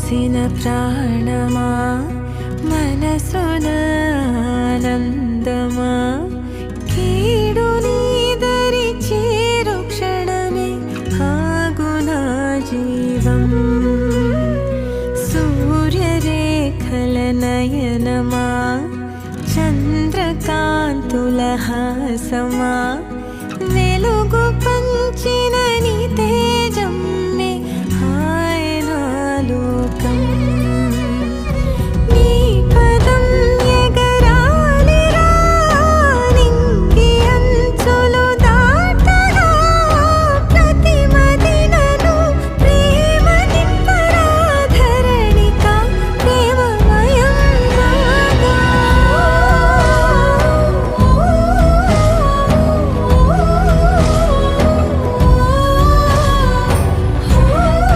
పోసిన ప్రాణమా మనసున ఆనందమా కీడు నీదరి చేరు క్షణమే ఆగునా జీవం సూర్యరేఖల నయనమా చంద్రకాంతుల హాసమా వెలుగు పంచిన